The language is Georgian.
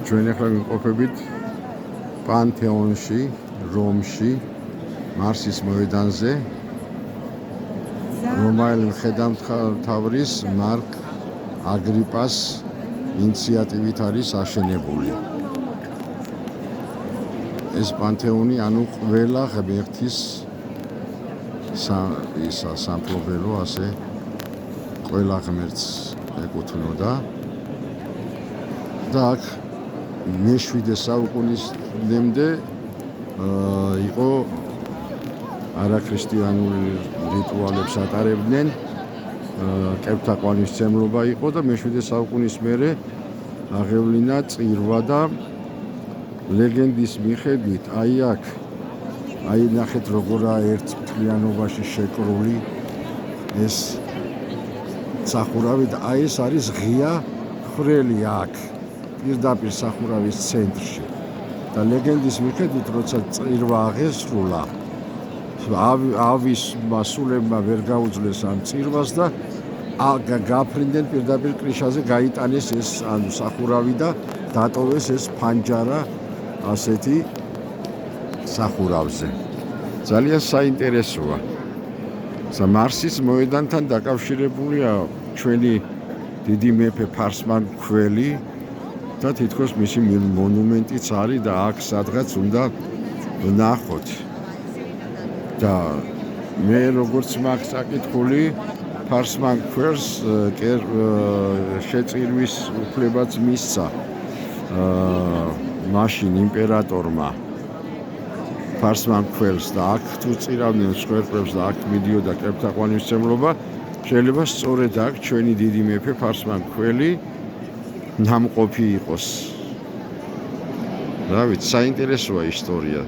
ჩვენ ახლა ვიმყოფებით პანთეონში, რომში, მარსის მოედანზე, რომაელი მხედართმთავრის მარკ აგრიპას ინიციატივით არის აშენებული. ეს პანთეონი, ანუ ყველა ღმერთის სამფლობელო, ასე ყველა ღმერთს ეკუთვნოდა და აქ მე-7 საუკუნისდემდე იყო არაქრისტიანული რიტუალებს ატარებდნენ, კერძთაყვანისმცემლობა იყო და მე-7 საუკუნის მერე აღევლინა წირვა და ლეგენდის მიხედვით აქ ნახეთ როგორა ერთ მთლიანობაში შეკრული ეს სახურავი და ეს არის ღია ხვრელი აქ პირდაპირ სახურავის ცენტრში და ლეგენდის მიხედვით როცა წირვა აღესრულა ავის მასულებმა ვერ გაუძლეს ამ წირვას და გაფრინდნენ პირდაპირ კრიშაზე, გაიტანეს ეს სახურავი და დატოვეს ეს ფანჯარა ასეთი სახურავზე. ძალიან საინტერესოა. მარსის მოედანთან დაკავშირებულია ჩვენი დიდი მეფე ფარსმან ქველი და თითქოს მისი მონუმენტიც არის და აქ სადღაც უნდა ვნახოთ. და მე როგორც მაქვს საკითხული ფარსმან ქველს შეწირვის უფლებაც მისცა მაშინ იმპერატორმა ფარსმან ქველს და აქ თუ წირავდნენ მსხვერპლებს და აქ მიდიოდა კერძთაყვანისმცემლობა, შეიძლება სწორედ აქ ჩვენი დიდი მეფე ფარსმან ქველი ნამყოფი იყოს. რა ვიცი, საინტერესოა ისტორია.